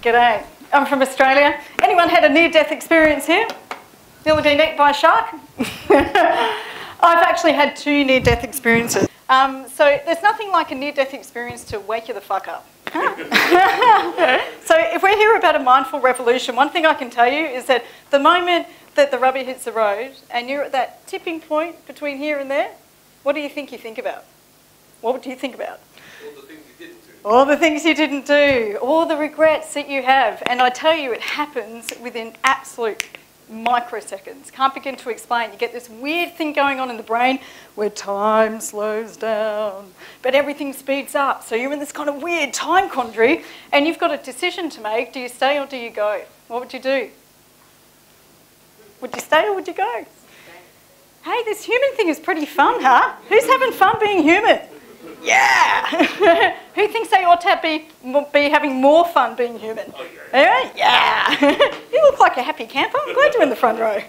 G'day. I'm from Australia. Anyone had a near-death experience here? Nearly been eaten by a shark? I've actually had 2 near-death experiences. So there's nothing like a near-death experience to wake you the fuck up. So if we're here about a mindful revolution, one thing I can tell you is that the moment that the rubber hits the road and you're at that tipping point between here and there, what do you think about? What do you think about? All the things you didn't do. All the things you didn't do, all the regrets that you have. And I tell you, it happens within absolute microseconds. Can't begin to explain. You get this weird thing going on in the brain where time slows down, but everything speeds up. So you're in this kind of weird time quandary and you've got a decision to make. Do you stay or do you go? What would you do? Would you stay or would you go? Hey, this human thing is pretty fun, huh? Who's having fun being human? Yeah! Who thinks they ought to be having more fun being human? Oh, yeah. Yeah! You look like a happy camper. I'm glad you're in the front row.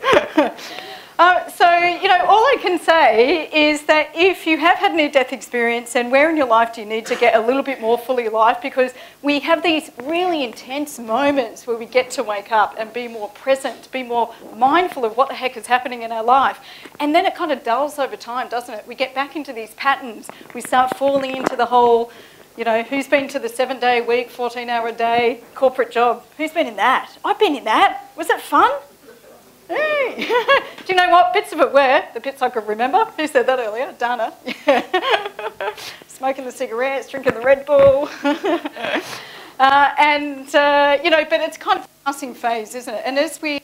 So, all I can say is that if you have had a near-death experience, and where in your life do you need to get a little bit more fully alive? Because we have these really intense moments where we get to wake up and be more present, be more mindful of what the heck is happening in our life. And then it kind of dulls over time, doesn't it? We get back into these patterns. We start falling into the whole, who's been to the 7-day week, 14-hour-a-day corporate job? Who's been in that? I've been in that. Was it fun? Hey. Do you know what bits of it were? The bits I could remember. Who said that earlier? Dana. Smoking the cigarettes, drinking the Red Bull. But it's kind of a passing phase, isn't it? And as we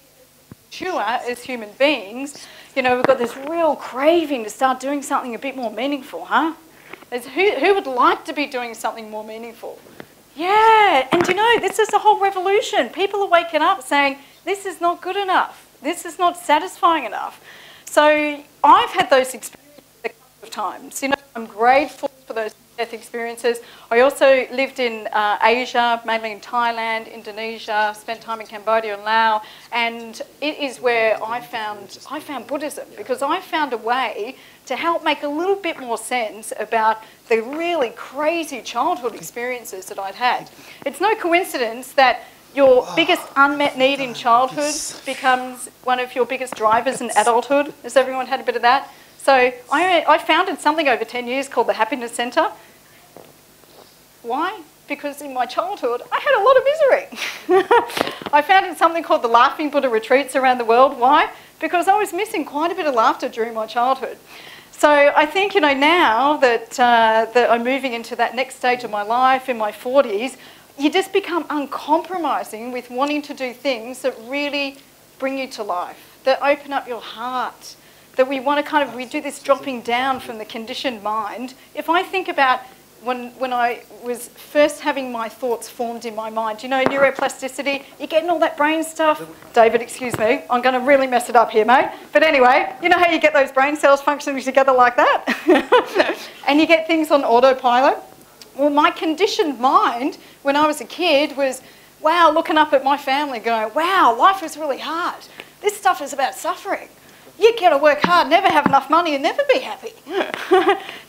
mature as human beings, we've got this real craving to start doing something a bit more meaningful, huh? Who would like to be doing something more meaningful? Yeah, and this is a whole revolution. People are waking up saying, this is not good enough. This is not satisfying enough. So I've had those experiences a couple of times. I'm grateful for those death experiences. I also lived in Asia, mainly in Thailand, Indonesia, spent time in Cambodia and Laos, and it is where I found Buddhism, because I found a way to help make a little bit more sense about the really crazy childhood experiences that I'd had. It's no coincidence that your biggest unmet need in childhood becomes one of your biggest drivers in adulthood. Has everyone had a bit of that? So I founded something over 10 years called the Happiness Centre. Why? Because in my childhood, I had a lot of misery. I founded something called the Laughing Buddha Retreats around the world. Why? Because I was missing quite a bit of laughter during my childhood. So I think, now that I'm moving into that next stage of my life, in my 40s, you just become uncompromising with wanting to do things that really bring you to life, that open up your heart, that we want to we do this dropping down from the conditioned mind. If I think about when I was first having my thoughts formed in my mind, neuroplasticity, you're getting all that brain stuff. David, excuse me, I'm going to really mess it up here, mate. But anyway, you know how you get those brain cells functioning together like that? And you get things on autopilot. Well, my conditioned mind when I was a kid was, wow, looking up at my family going, wow, life is really hard. This stuff is about suffering. You got to work hard, never have enough money and never be happy.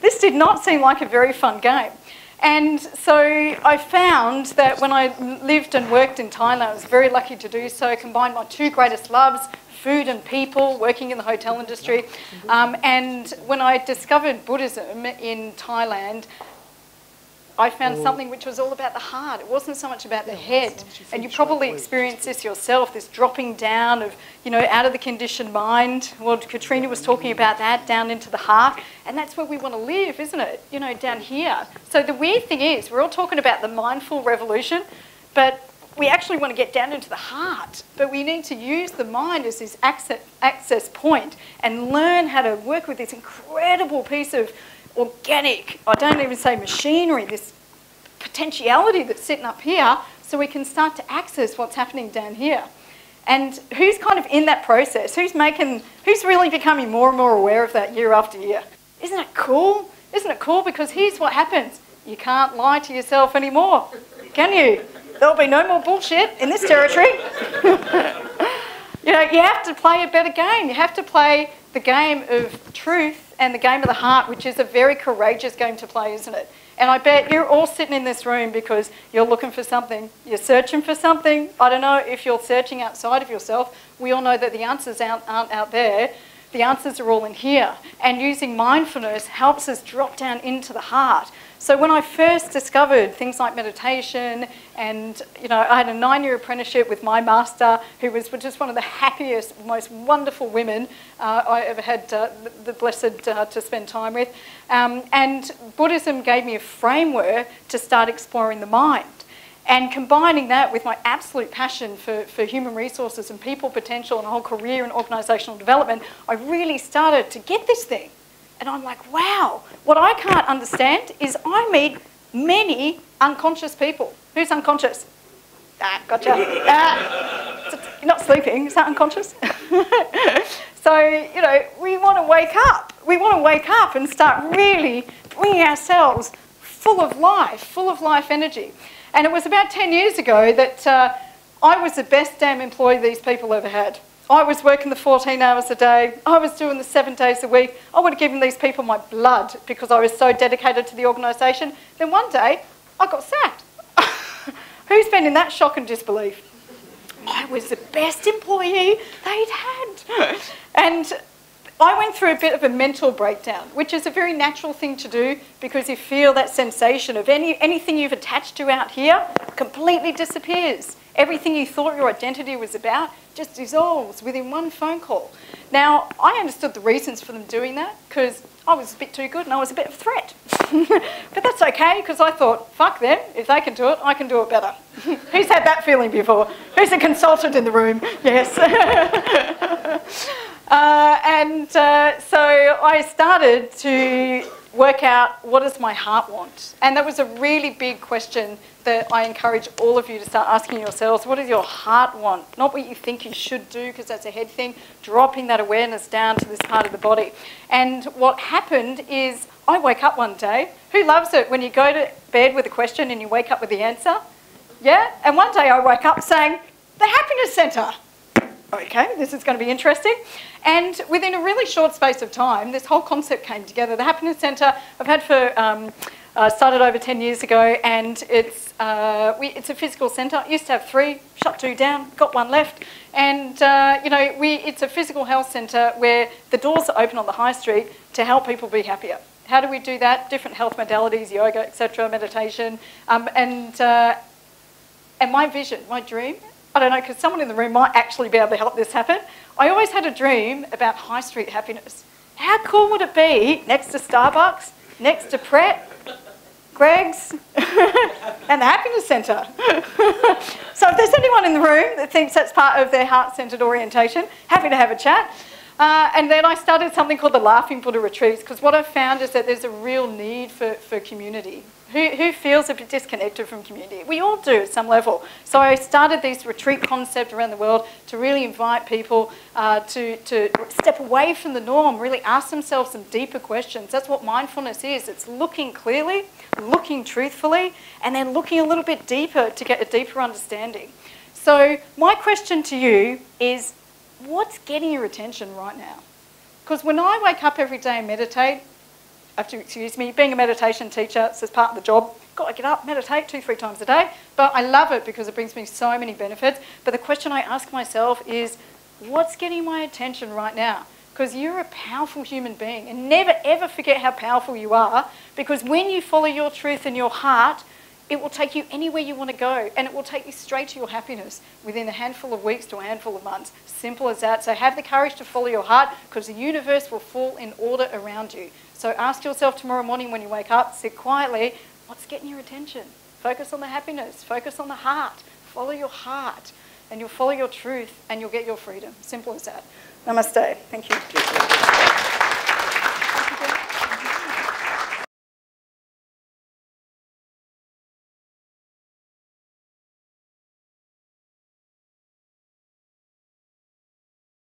This did not seem like a very fun game. And so I found that when I lived and worked in Thailand, I was very lucky to do so, combined my 2 greatest loves, food and people, working in the hotel industry. And when I discovered Buddhism in Thailand, I found something which was all about the heart. It wasn't so much about the head. And you probably experienced this yourself, this dropping down of, out of the conditioned mind. Well, Katrina was talking about that, down into the heart. And that's where we want to live, isn't it? Down here. So the weird thing is, we're all talking about the mindful revolution, but we actually want to get down into the heart. But we need to use the mind as this access point and learn how to work with this incredible piece of organic, I don't even say machinery, this potentiality that's sitting up here, so we can start to access what's happening down here. And who's kind of in that process? Who's really becoming more and more aware of that year after year? Isn't it cool? Isn't it cool? Because here's what happens. You can't lie to yourself anymore, can you? There'll be no more bullshit in this territory. You have to play a better game. You have to play the game of truth and the game of the heart, which is a very courageous game to play, isn't it? And I bet you're all sitting in this room because you're looking for something. You're searching for something. I don't know if you're searching outside of yourself. We all know that the answers aren't out there. The answers are all in here. And using mindfulness helps us drop down into the heart. So when I first discovered things like meditation and, I had a 9-year apprenticeship with my master, who was just one of the happiest, most wonderful women I ever had the blessed to spend time with. And Buddhism gave me a framework to start exploring the mind. And combining that with my absolute passion for human resources and people potential and a whole career in organisational development, I really started to get this thing. And I'm like, wow, what I can't understand is I meet many unconscious people. Who's unconscious? Gotcha. You're not sleeping, is that unconscious? So, we want to wake up. We want to wake up and start really bringing ourselves full of life energy. And it was about 10 years ago that I was the best damn employee these people ever had. I was working the 14 hours a day. I was doing the 7 days a week. I would have given these people my blood because I was so dedicated to the organisation. Then one day, I got sacked. Who's been in that shock and disbelief? I was the best employee they'd had. And I went through a bit of a mental breakdown, which is a very natural thing to do because you feel that sensation of anything you've attached to out here completely disappears. Everything you thought your identity was about just dissolves within one phone call. Now, I understood the reasons for them doing that because I was a bit too good and I was a bit of a threat. But that's okay because I thought, fuck them, if they can do it, I can do it better. Who's had that feeling before? Who's a consultant in the room? Yes. So I started to work out what does my heart want? And that was a really big question that I encourage all of you to start asking yourselves. What does your heart want? Not what you think you should do because that's a head thing, dropping that awareness down to this part of the body. And what happened is I woke up one day. Who loves it when you go to bed with a question and you wake up with the answer? Yeah? And one day I woke up saying, the happiness centre. Okay, this is going to be interesting. And within a really short space of time, this whole concept came together. The Happiness Centre I've had for, started over 10 years ago, and it's a physical centre. It used to have 3, shut 2 down, got 1 left. And, it's a physical health centre where the doors are open on the high street to help people be happier. How do we do that? Different health modalities, yoga, etc., meditation. And my vision, my dream, I don't know, because someone in the room might actually be able to help this happen. I always had a dream about high street happiness. How cool would it be next to Starbucks, next to Pret, Greg's, and the Happiness Centre? So if there's anyone in the room that thinks that's part of their heart-centred orientation, happy to have a chat. And then I started something called the Laughing Buddha Retreats, because what I've found is that there's a real need for community. Who feels a bit disconnected from community? We all do at some level. So I started this retreat concept around the world to really invite people to step away from the norm, really ask themselves some deeper questions. That's what mindfulness is. It's looking clearly, looking truthfully, and then looking a little bit deeper to get a deeper understanding. So my question to you is, what's getting your attention right now? Because when I wake up every day and meditate, excuse me, being a meditation teacher, it's part of the job. Got to get up, meditate 2-3 times a day. But I love it because it brings me so many benefits. But the question I ask myself is, what's getting my attention right now? Because you're a powerful human being. And never, ever forget how powerful you are. Because when you follow your truth and your heart, it will take you anywhere you want to go. And it will take you straight to your happiness within a handful of weeks to a handful of months. Simple as that. So have the courage to follow your heart because the universe will fall in order around you. So ask yourself tomorrow morning when you wake up, sit quietly, what's getting your attention? Focus on the happiness, focus on the heart, follow your heart, and you'll follow your truth and you'll get your freedom. Simple as that. Namaste. Thank you.